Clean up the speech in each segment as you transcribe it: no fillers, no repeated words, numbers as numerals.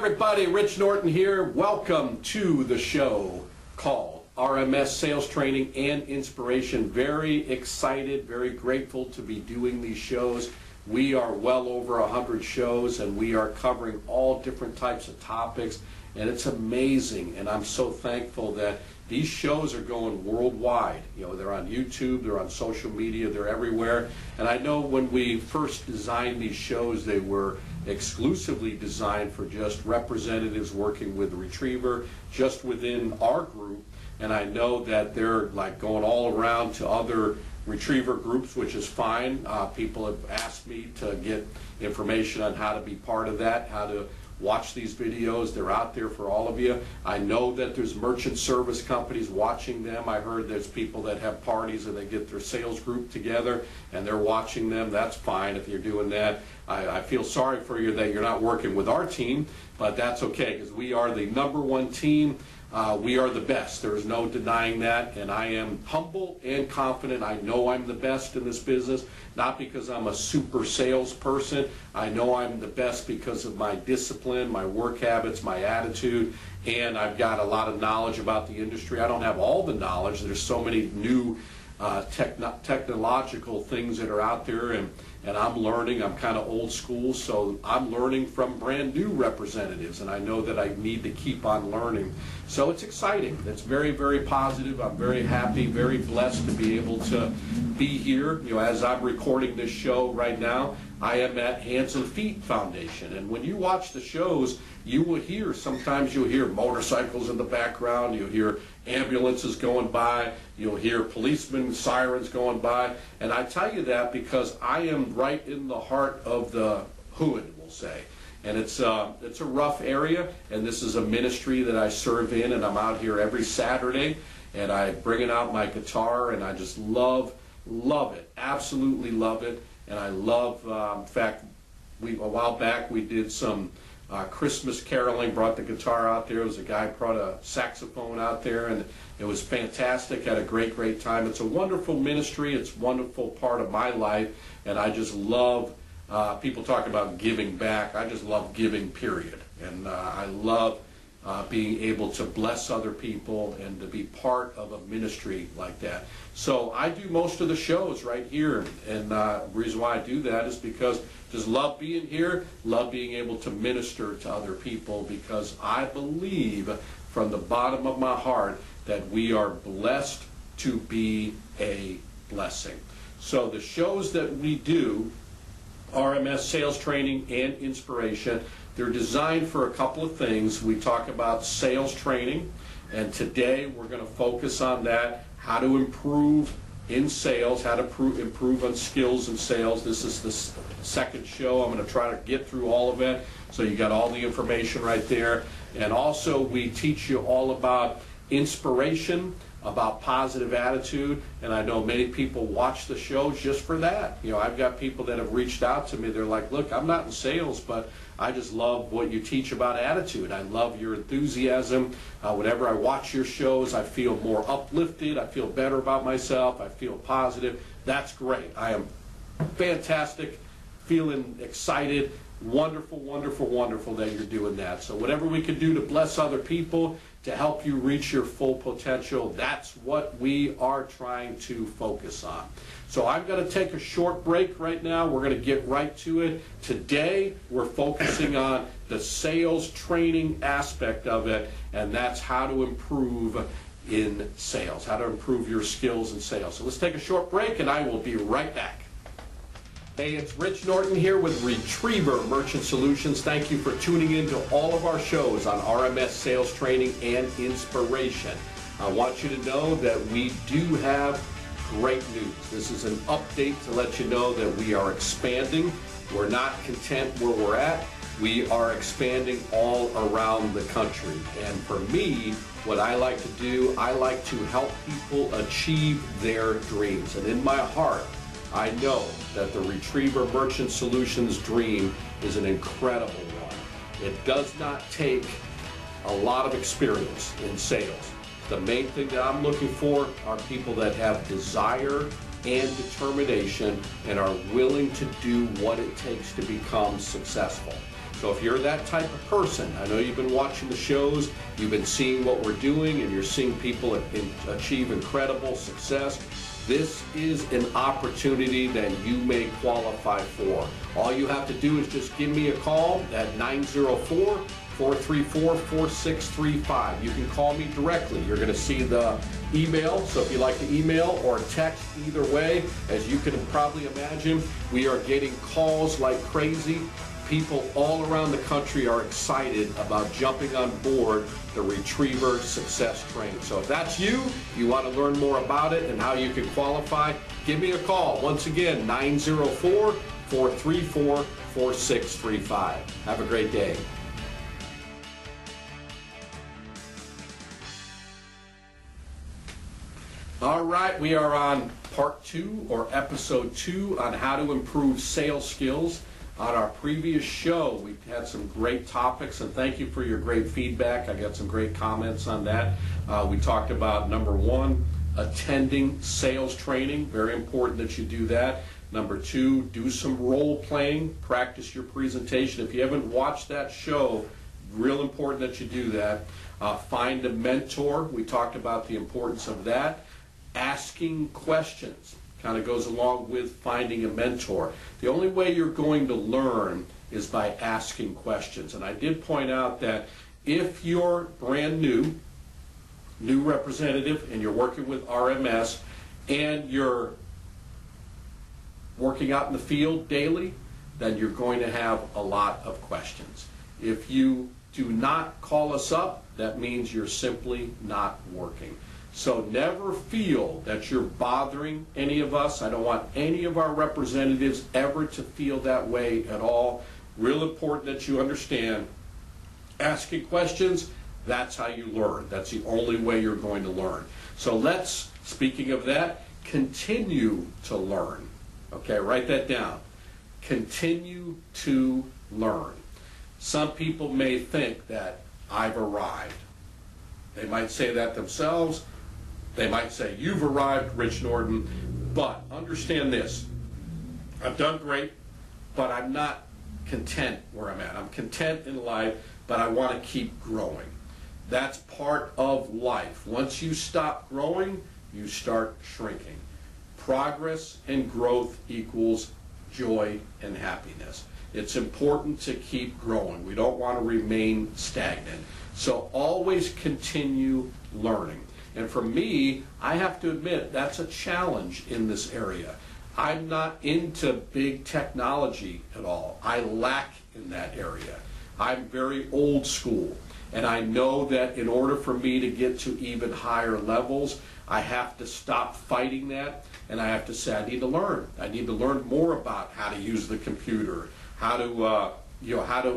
everybody, Rich Norton here. Welcome to the show called RMS Sales Training and Inspiration. Very excited, very grateful to be doing these shows. We are well over 100 shows and we are covering all different types of topics, and it's amazing, and I'm so thankful that these shows are going worldwide. You know, they're on YouTube, they're on social media, they're everywhere. And I know when we first designed these shows, they were exclusively designed for just representatives working with the retriever, just within our group. And I know that they're like going all around to other retriever groups, which is fine. People have asked me to get information on how to be part of that, how to watch these videos. They're out there for all of you. I know that there's merchant service companies watching them. I heard there's people that have parties and they get their sales group together and they're watching them. That's fine if you're doing that. I feel sorry for you that you're not working with our team, but that's okay because we are the #1 team. We are the best. There is no denying that, and I am humble and confident. I know I'm the best in this business, not because I'm a super salesperson. I know I'm the best because of my discipline, my work habits, my attitude, and I've got a lot of knowledge about the industry. I don't have all the knowledge. There's so many new technological things that are out there, and I'm learning. I'm kind of old school, so I'm learning from brand new representatives, and I know that I need to keep on learning. So it's exciting. It's very, very positive. I'm very happy, very blessed to be able to be here. You know, as I'm recording this show right now, I am at Hands and Feet Foundation, and when you watch the shows, you will hear, sometimes you'll hear motorcycles in the background, you'll hear ambulances going by, you'll hear policemen, sirens going by, and I tell you that because I am right in the heart of the hood, we'll say. And it's a rough area, and this is a ministry that I serve in, and I'm out here every Saturday, and I bring out my guitar, and I just love it, absolutely love it. And I love, in fact, a while back we did some Christmas caroling, brought the guitar out there. There was a guy who brought a saxophone out there, and it was fantastic. Had a great time. It's a wonderful ministry. It's a wonderful part of my life, and I just love, people talk about giving back. I just love giving, period. And I love being able to bless other people and to be part of a ministry like that. So I do most of the shows right here, and the reason why I do that is because I just love being here, love being able to minister to other people, because I believe from the bottom of my heart that we are blessed to be a blessing. So the shows that we do, RMS Sales Training and Inspiration, they're designed for a couple of things. We talk about sales training, and today we're going to focus on that, how to improve in sales, how to improve on skills in sales. This is the second show. I'm going to try to get through all of it, so you got all the information right there. And also we teach you all about inspiration, about positive attitude, and I know many people watch the shows just for that. You know, I've got people that have reached out to me. They're like, look, I'm not in sales, but I just love what you teach about attitude. I love your enthusiasm. Whenever I watch your shows, I feel more uplifted. I feel better about myself. I feel positive. That's great. I am fantastic, feeling excited. Wonderful that you're doing that. So whatever we can do to bless other people, to help you reach your full potential, that's what we are trying to focus on. So I'm going to take a short break right now. We're going to get right to it. Today we're focusing on the sales training aspect of it, and that's how to improve in sales, how to improve your skills in sales. So let's take a short break and I will be right back. Hey, it's Rich Norton here with Retriever Merchant Solutions. Thank you for tuning in to all of our shows on RMS Sales Training and Inspiration. I want you to know that we do have great news. This is an update to let you know that we are expanding. We're not content where we're at. We are expanding all around the country. And for me, what I like to do, I like to help people achieve their dreams. And in my heart, I know that the Retriever Merchant Solutions dream is an incredible one. It does not take a lot of experience in sales. The main thing that I'm looking for are people that have desire and determination and are willing to do what it takes to become successful. So if you're that type of person, I know you've been watching the shows, you've been seeing what we're doing, and you're seeing people achieve incredible success, this is an opportunity that you may qualify for. All you have to do is just give me a call at 904-434-4635. You can call me directly. You're going to see the email, so if you like to email or text, either way, as you can probably imagine, we are getting calls like crazy. People all around the country are excited about jumping on board the Retriever Success Train. So if that's you, you want to learn more about it and how you can qualify, give me a call. Once again, 904-434-4635. Have a great day. All right, we are on part 2 or episode 2 on how to improve sales skills. On our previous show, we had some great topics, and thank you for your great feedback. I got some great comments on that. We talked about, number 1, attending sales training. Very important that you do that. Number 2, do some role playing. Practice your presentation. If you haven't watched that show, real important that you do that. Find a mentor. We talked about the importance of that. Asking questions kind of goes along with finding a mentor. The only way you're going to learn is by asking questions. And I did point out that if you're brand new representative, and you're working with RMS, and you're working out in the field daily, then you're going to have a lot of questions. If you do not call us up, that means you're simply not working. So never feel that you're bothering any of us. I don't want any of our representatives ever to feel that way at all. Real important that you understand, asking questions, that's how you learn. That's the only way you're going to learn. So let's, speaking of that, continue to learn. Okay, write that down. Continue to learn. Some people may think that I've arrived. They might say that themselves. They might say, you've arrived, Rich Norton, but understand this. I've done great, but I'm not content where I'm at. I'm content in life, but I want to keep growing. That's part of life. Once you stop growing, you start shrinking. Progress and growth equals joy and happiness. It's important to keep growing. We don't want to remain stagnant. So always continue learning. And for me, I have to admit, that's a challenge in this area. I'm not into big technology at all. I lack in that area. I'm very old school. And I know that in order for me to get to even higher levels, I have to stop fighting that, and I have to say, I need to learn. I need to learn more about how to use the computer, how to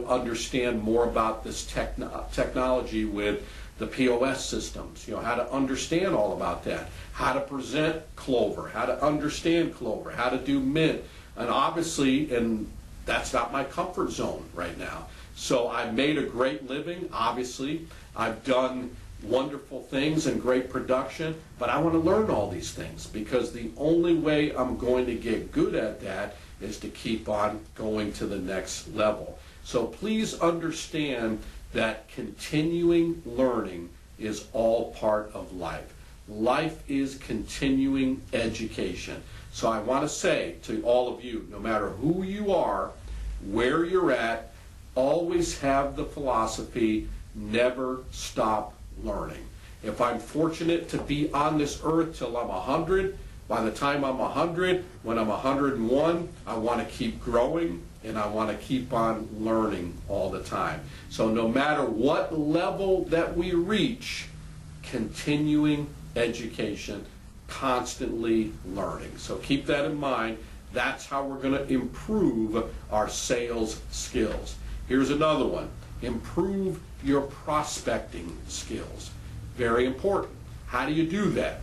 understand more about this technology with the POS systems, how to understand all about that, how to present Clover, how to understand Clover, how to do Mint. And obviously, and that's not my comfort zone right now. So I've made a great living, obviously. I've done wonderful things and great production, but I want to learn all these things, because the only way I'm going to get good at that is to keep on going to the next level. So please understand that continuing learning is all part of life. Life is continuing education. So I want to say to all of you, no matter who you are, where you're at, always have the philosophy, never stop learning. If I'm fortunate to be on this earth till I'm 100, by the time I'm 100, when I'm 101, I want to keep growing, and I want to keep on learning all the time. So no matter what level that we reach, continuing education, constantly learning. So keep that in mind. That's how we're going to improve our sales skills. Here's another one. Improve your prospecting skills. Very important. How do you do that?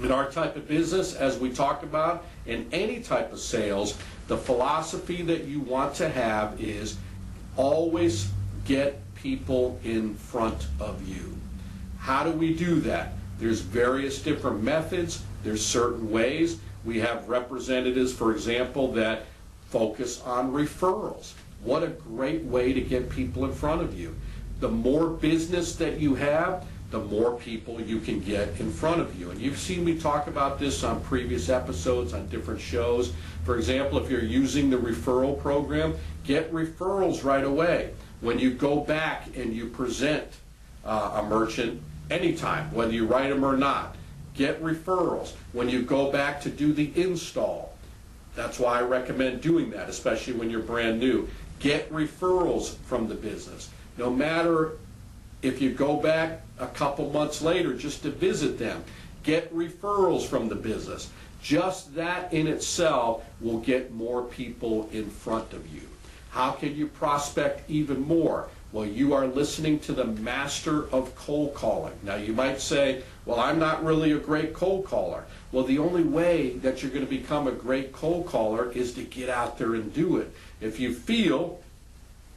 In our type of business, as we talked about, in any type of sales, the philosophy that you want to have is always get people in front of you. How do we do that? There's various different methods. There's certain ways. We have representatives, for example, that focus on referrals. What a great way to get people in front of you. The more business that you have, the more people you can get in front of you. And you've seen me talk about this on previous episodes, on different shows. For example, if you're using the referral program, get referrals right away. When you go back and you present a merchant anytime, whether you write them or not, get referrals. When you go back to do the install, that's why I recommend doing that, especially when you're brand new. Get referrals from the business. No matter if you go back a couple months later just to visit them, get referrals from the business. Just that in itself will get more people in front of you. How can you prospect even more? Well, you are listening to the master of cold calling. Now you might say, well, I'm not really a great cold caller. Well, the only way that you're going to become a great cold caller is to get out there and do it. If you feel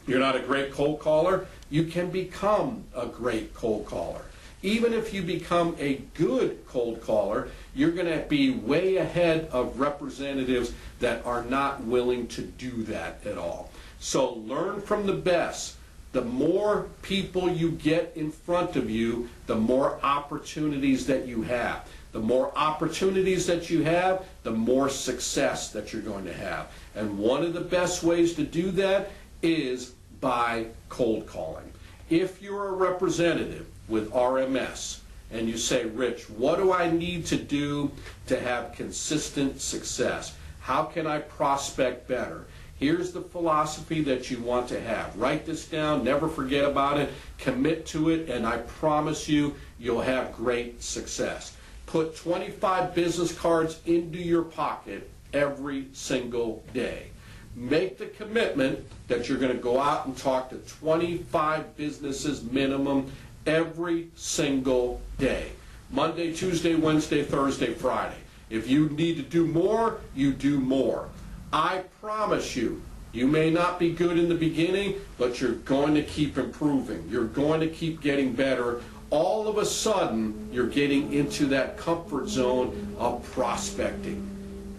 you're not a great cold caller, you can become a great cold caller. Even if you become a good cold caller, you're going to be way ahead of representatives that are not willing to do that at all. So learn from the best. The more people you get in front of you, the more opportunities that you have. The more opportunities that you have, the more success that you're going to have. And one of the best ways to do that is by cold calling. If you're a representative with RMS and you say, Rich, what do I need to do to have consistent success? How can I prospect better? Here's the philosophy that you want to have. Write this down, never forget about it, commit to it, and I promise you, you'll have great success. Put 25 business cards into your pocket every single day. Make the commitment that you're going to go out and talk to 25 businesses minimum every single day. Monday, Tuesday, Wednesday, Thursday, Friday. If you need to do more, you do more. I promise you, you may not be good in the beginning, but you're going to keep improving. You're going to keep getting better. All of a sudden, you're getting into that comfort zone of prospecting.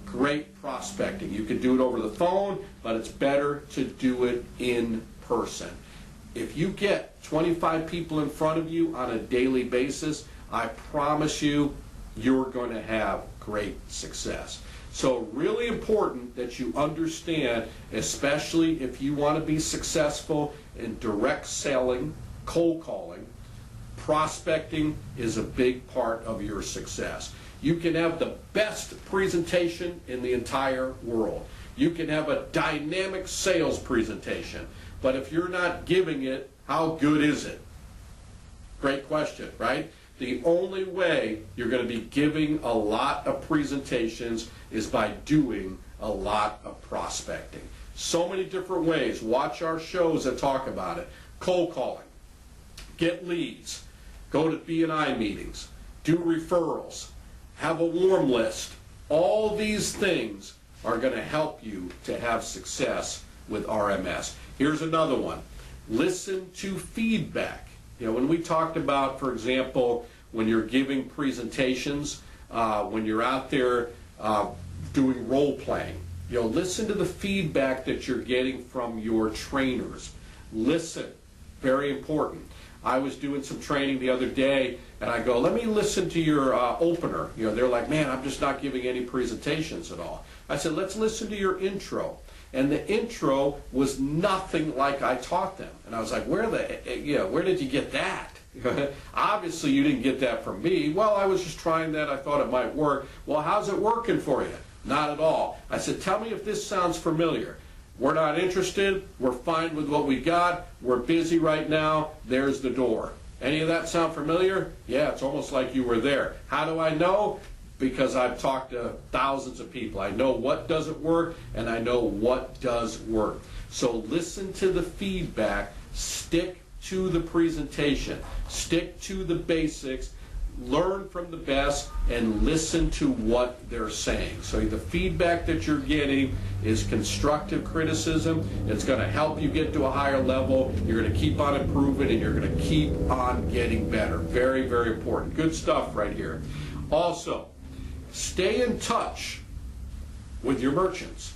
Great prospecting. You can do it over the phone, but it's better to do it in person. If you get 25 people in front of you on a daily basis, I promise you, you're going to have great success. So really important that you understand, especially if you want to be successful in direct selling, cold calling, prospecting is a big part of your success. You can have the best presentation in the entire world. You can have a dynamic sales presentation, but if you're not giving it, how good is it? Great question, right? The only way you're going to be giving a lot of presentations is by doing a lot of prospecting. So many different ways. Watch our shows that talk about it. Cold calling, get leads, go to B&I meetings, do referrals, have a warm list. All these things are going to help you to have success with RMS. Here's another one. Listen to feedback. You know, when we talked about, for example, when you're giving presentations, when you're out there doing role playing, you know, listen to the feedback that you're getting from your trainers. Listen, very important. I was doing some training the other day, and I go, let me listen to your opener. You know, they're like, man, I'm just not giving any presentations at all. I said, let's listen to your intro. And the intro was nothing like I taught them. And I was like, where did you get that? Obviously, you didn't get that from me. Well, I was just trying that. I thought it might work. Well, how's it working for you? Not at all. I said, tell me if this sounds familiar. We're not interested. We're fine with what we got. We're busy right now. There's the door. Any of that sound familiar? Yeah, it's almost like you were there. How do I know? Because I've talked to thousands of people. I know what doesn't work, and I know what does work. So listen to the feedback. Stick to the presentation. Stick to the basics. Learn from the best and listen to what they're saying. So the feedback that you're getting is constructive criticism. It's going to help you get to a higher level. You're going to keep on improving, and you're going to keep on getting better. Very, very important. Good stuff right here. Also, stay in touch with your merchants.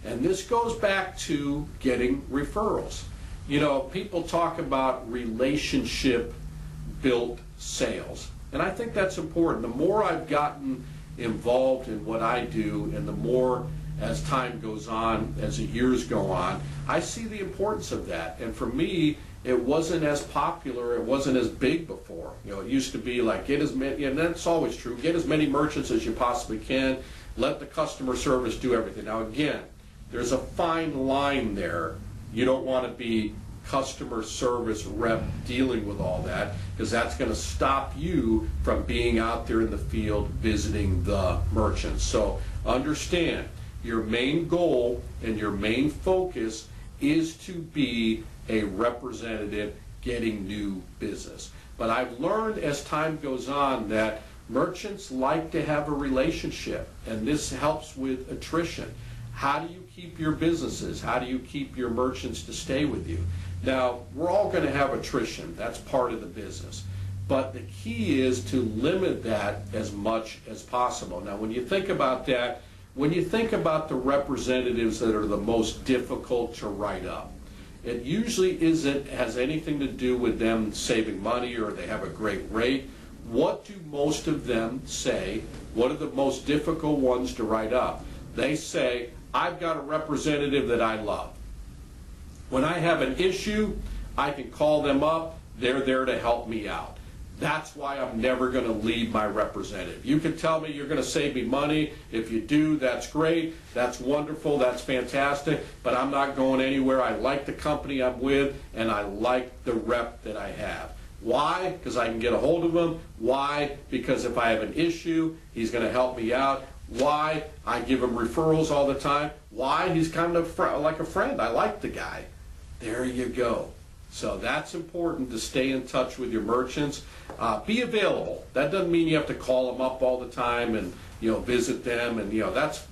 And this goes back to getting referrals. You know, people talk about relationship-built sales, and I think that's important. The more I've gotten involved in what I do, and the more as time goes on, as the years go on, I see the importance of that. And for me, it wasn't as popular, it wasn't as big before. You know, it used to be like, get as many, and that's always true, get as many merchants as you possibly can, let the customer service do everything. Now again, there's a fine line there. You don't want to be customer service rep dealing with all that, because that's going to stop you from being out there in the field visiting the merchants. So understand, your main goal and your main focus is to be a representative getting new business. But I've learned as time goes on that merchants like to have a relationship, and this helps with attrition. How do you keep your businesses? How do you keep your merchants to stay with you? Now, we're all going to have attrition. That's part of the business. But the key is to limit that as much as possible. Now, when you think about that, when you think about the representatives that are the most difficult to write up, it usually has anything to do with them saving money or they have a great rate. What do most of them say? What are the most difficult ones to write up? They say, I've got a representative that I love. When I have an issue, I can call them up. They're there to help me out. That's why I'm never going to leave my representative. You can tell me you're going to save me money. If you do, that's great. That's wonderful. That's fantastic. But I'm not going anywhere. I like the company I'm with, and I like the rep that I have. Why? Because I can get a hold of him. Why? Because if I have an issue, he's going to help me out. Why? I give him referrals all the time. Why? He's kind of like a friend. I like the guy. There you go. So that's important, to stay in touch with your merchants. Be available. That doesn't mean you have to call them up all the time and visit them, and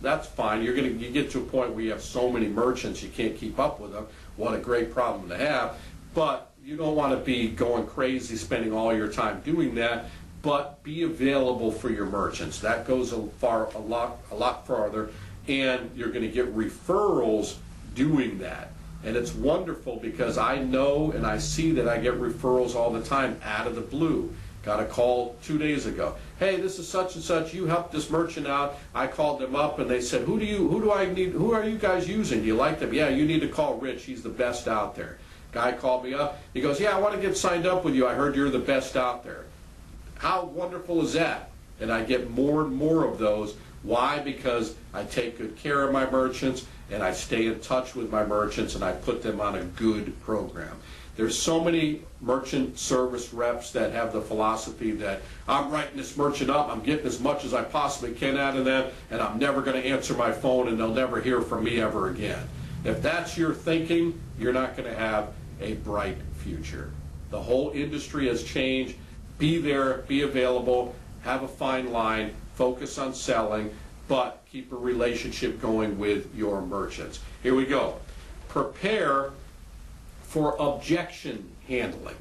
that's fine. You get to a point where you have so many merchants you can't keep up with them. What a great problem to have. But you don't want to be going crazy spending all your time doing that. But be available for your merchants. That goes a lot farther, and you're going to get referrals doing that. And it's wonderful because I know and I see that I get referrals all the time out of the blue. Got a call 2 days ago. Hey, this is such and such. You helped this merchant out. I called them up and they said, who are you guys using? Do you like them? Yeah, you need to call Rich. He's the best out there. Guy called me up. He goes, yeah, I want to get signed up with you. I heard you're the best out there. How wonderful is that? And I get more and more of those. Why? Because I take good care of my merchants, and I stay in touch with my merchants, and I put them on a good program. There's so many merchant service reps that have the philosophy that I'm writing this merchant up, I'm getting as much as I possibly can out of them, and I'm never going to answer my phone, and they'll never hear from me ever again. If that's your thinking, you're not going to have a bright future. The whole industry has changed. Be there, be available, have a fine line, focus on selling, but keep a relationship going with your merchants. Here we go. Prepare for objection handling.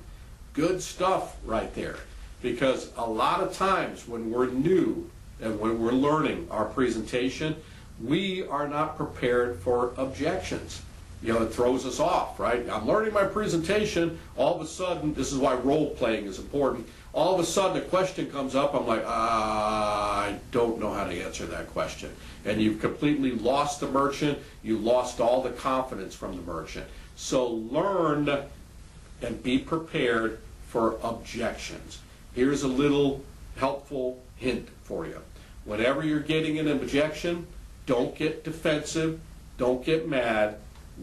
Good stuff right there. Because a lot of times when we're new and when we're learning our presentation, we are not prepared for objections. It throws us off, right? I'm learning my presentation. All of a sudden, this is why role playing is important. All of a sudden, a question comes up. I'm like, I don't know how to answer that question. And you've completely lost the merchant. You lost all the confidence from the merchant. So learn and be prepared for objections. Here's a little helpful hint for you. Whenever you're getting an objection, don't get defensive. Don't get mad.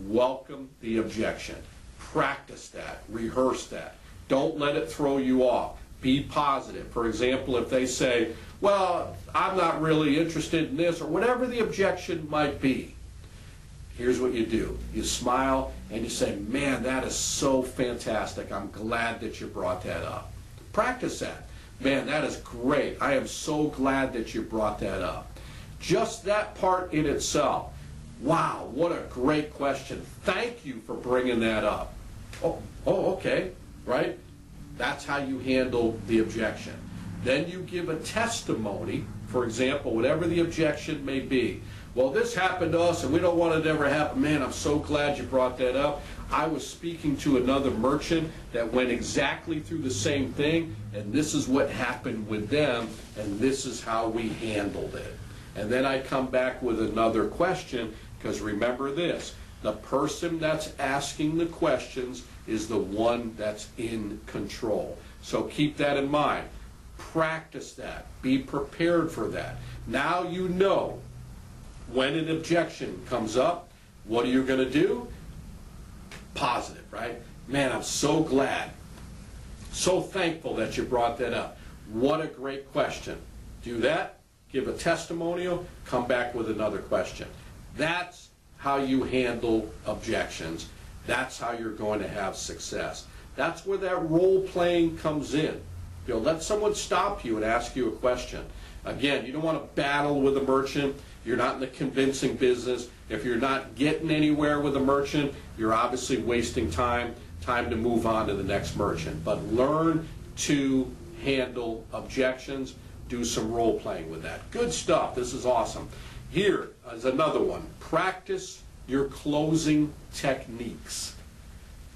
Welcome the objection. Practice that. Rehearse that. Don't let it throw you off. Be positive. For example, if they say, well, I'm not really interested in this, or whatever the objection might be, here's what you do. You smile and you say, man, that is so fantastic. I'm glad that you brought that up. Practice that. Man, that is great. I am so glad that you brought that up. Just that part in itself. Wow, what a great question. Thank you for bringing that up. Oh, okay, right? That's how you handle the objection. Then you give a testimony, for example, whatever the objection may be. well, this happened to us and we don't want it to ever happen. Man, I'm so glad you brought that up. I was speaking to another merchant that went exactly through the same thing, and this is what happened with them, and this is how we handled it. And then I come back with another question, because remember this, the person that's asking the questions is the one that's in control. So keep that in mind. Practice that. Be prepared for that. Now you know when an objection comes up, what are you going to do? Positive, right? Man, I'm so glad, so thankful that you brought that up. What a great question. Do that, give a testimonial, come back with another question. That's how you handle objections. That's how you're going to have success. That's where that role playing comes in. You know, let someone stop you and ask you a question. Again, you don't want to battle with a merchant. You're not in the convincing business. If you're not getting anywhere with a merchant, you're obviously wasting time to move on to the next merchant. But learn to handle objections. Do some role playing with that. Good stuff. This is awesome. Here is another one. Practice your closing techniques.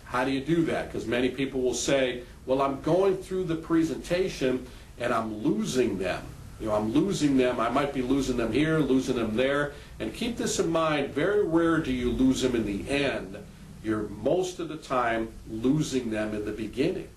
How do you do that? Because many people will say, well, I'm going through the presentation and I'm losing them. You know, I'm losing them. I might be losing them here, losing them there. And keep this in mind, very rare do you lose them in the end. You're most of the time losing them in the beginning.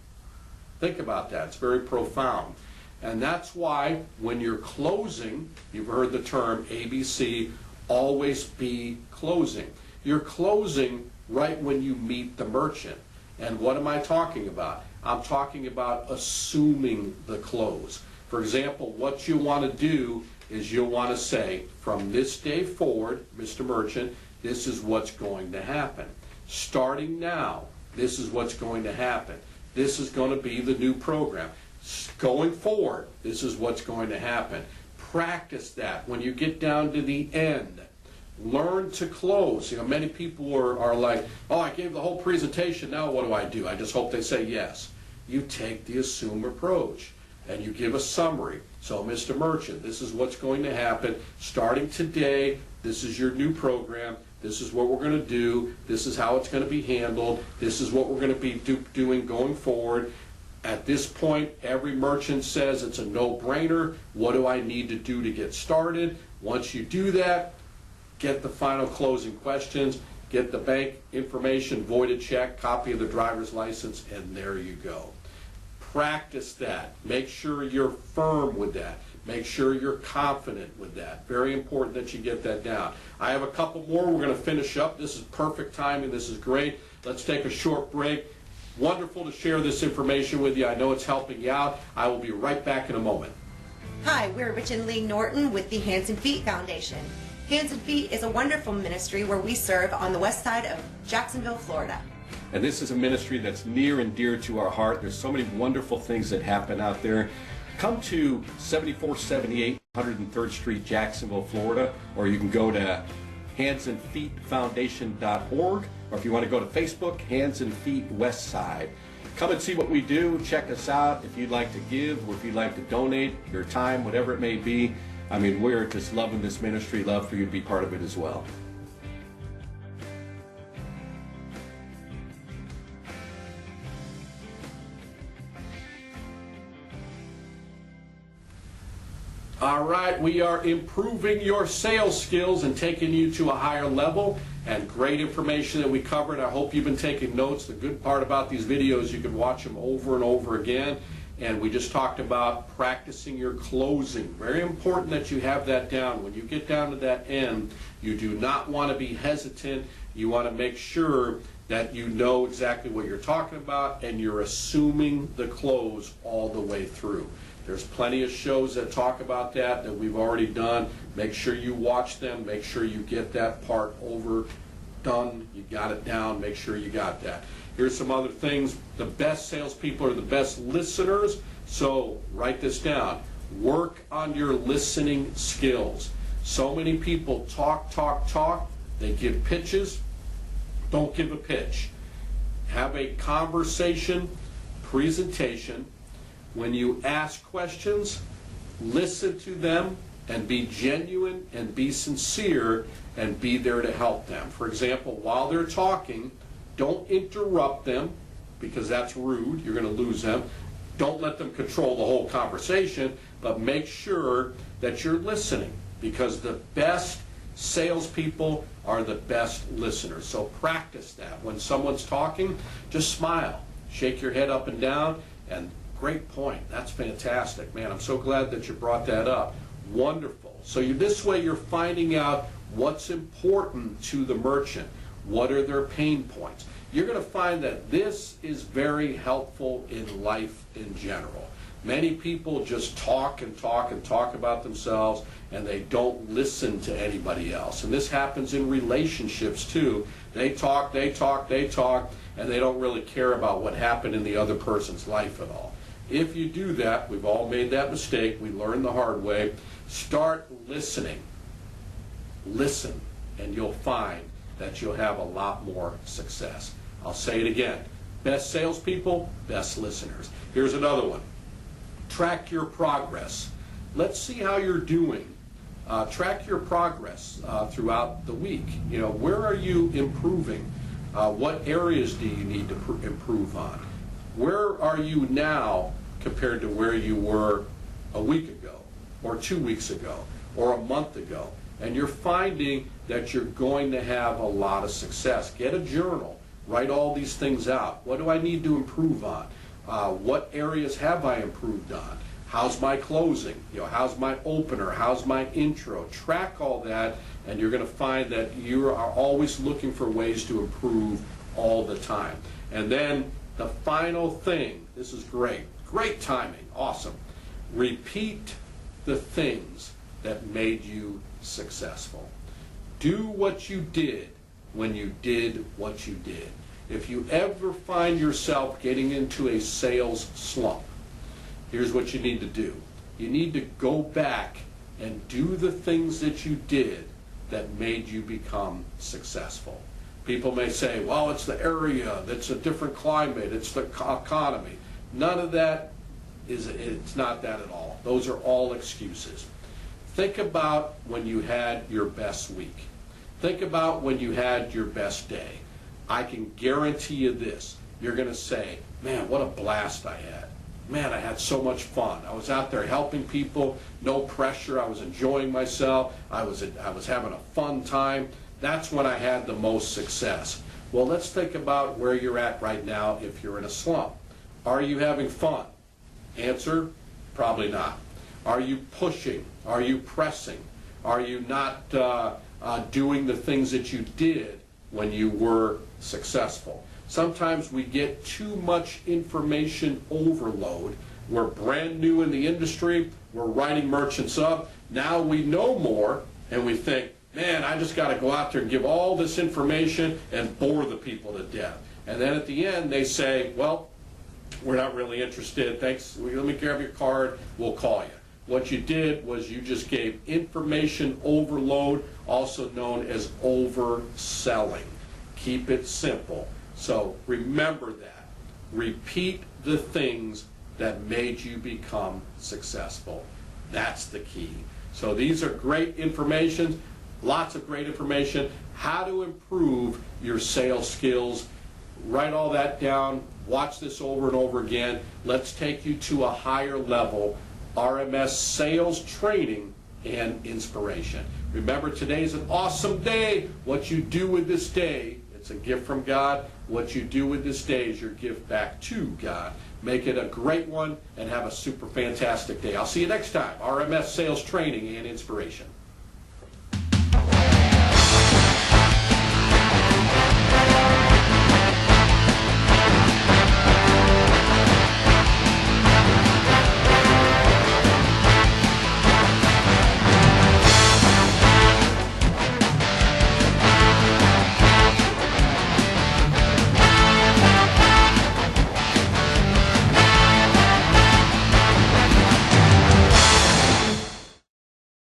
Think about that. It's very profound. And that's why when you're closing, you've heard the term ABC, always be closing. You're closing right when you meet the merchant. And what am I talking about? I'm talking about assuming the close. For example, what you want to do is you'll want to say, from this day forward, Mr. Merchant, this is what's going to happen. Starting now, this is what's going to happen. This is going to be the new program. Going forward, this is what's going to happen. Practice that. When you get down to the end, learn to close. You know, many people are like, oh, I gave the whole presentation, now what do? I just hope they say yes. You take the assume approach and you give a summary. So, Mr. Merchant, this is what's going to happen. Starting today, this is your new program. This is what we're going to do. This is how it's going to be handled. This is what we're going to be doing going forward. At this point, every merchant says it's a no-brainer. What do I need to do to get started? Once you do that, get the final closing questions, get the bank information, voided check, copy of the driver's license, and there you go. Practice that. Make sure you're firm with that. Make sure you're confident with that. Very important that you get that down. I have a couple more. We're going to finish up. This is perfect timing. This is great. Let's take a short break. Wonderful to share this information with you. I know it's helping you out. I will be right back in a moment. Hi, we're Rich and Lee Norton with the Hands and Feet Foundation. Hands and Feet is a wonderful ministry where we serve on the west side of Jacksonville, Florida. And this is a ministry that's near and dear to our heart. There's so many wonderful things that happen out there. Come to 7478 103rd Street, Jacksonville, Florida, or you can go to handsandfeetfoundation.org, or if you want to go to Facebook, Hands and Feet West Side. Come and see what we do. Check us out. If you'd like to give or if you'd like to donate your time, whatever it may be. I mean, we're just loving this ministry. Love for you to be part of it as well. All right, we are improving your sales skills and taking you to a higher level, and great information that we covered. I hope you've been taking notes. The good part about these videos, you can watch them over and over again. And we just talked about practicing your closing. Very important that you have that down. When you get down to that end, you do not want to be hesitant. You want to make sure that you know exactly what you're talking about and you're assuming the close all the way through. There's plenty of shows that talk about that we've already done. Make sure you watch them. Make sure you get that part overdone. You got it down. Make sure you got that. Here's some other things. The best salespeople are the best listeners, so write this down. Work on your listening skills. So many people talk. They give pitches. Don't give a pitch. Have a conversation, presentation. When you ask questions, listen to them and be genuine and be sincere and be there to help them. For example, while they're talking, don't interrupt them because that's rude. You're going to lose them. Don't let them control the whole conversation, but make sure that you're listening, because the best salespeople are the best listeners. So practice that. When someone's talking, just smile, shake your head up and down, and great point. That's fantastic. Man, I'm so glad that you brought that up. Wonderful. So this way you're finding out what's important to the merchant. What are their pain points? You're going to find that this is very helpful in life in general. Many people just talk and talk and talk about themselves, and they don't listen to anybody else. And this happens in relationships too. They talk, and they don't really care about what happened in the other person's life at all. If you do that, we've all made that mistake, we learned the hard way, start listening. Listen, and you'll find that you'll have a lot more success. I'll say it again. Best salespeople, best listeners. Here's another one. Track your progress. Let's see how you're doing. Track your progress throughout the week. You know, where are you improving? What areas do you need to improve on? Where are you now compared to where you were a week ago, or 2 weeks ago, or a month ago? And you're finding that you're going to have a lot of success. Get a journal. Write all these things out. What do I need to improve on? What areas have I improved on? How's my closing? You know, how's my opener? How's my intro? Track all that, and you're going to find that you are always looking for ways to improve all the time. And then the final thing, this is great. Great timing. Awesome. Repeat the things that made you successful. Do what you did when you did what you did. If you ever find yourself getting into a sales slump, here's what you need to do. You need to go back and do the things that you did that made you become successful. People may say, well, it's the area, it's a different climate, it's the economy. None of that it's not that at all. Those are all excuses. Think about when you had your best week. Think about when you had your best day. I can guarantee you this. You're going to say, man, what a blast I had. Man, I had so much fun. I was out there helping people, no pressure. I was enjoying myself. I was having a fun time. That's when I had the most success. Well, let's think about where you're at right now if you're in a slump. Are you having fun? Answer, probably not. Are you pushing? Are you pressing? Are you not doing the things that you did when you were successful? Sometimes we get too much information overload. We're brand new in the industry. We're writing merchants up. Now we know more, and we think, man, I just got to go out there and give all this information and bore the people to death. And then at the end, they say, well, we're not really interested. Thanks. Let me grab your card. We'll call you. What you did was you just gave information overload, also known as overselling. Keep it simple. So remember that. Repeat the things that made you become successful. That's the key. So these are great information, lots of great information. How to improve your sales skills. Write all that down. Watch this over and over again. Let's take you to a higher level. RMS Sales Training and Inspiration. Remember, today's an awesome day. What you do with this day, it's a gift from God. What you do with this day is your gift back to God. Make it a great one and have a super fantastic day. I'll see you next time. RMS Sales Training and Inspiration.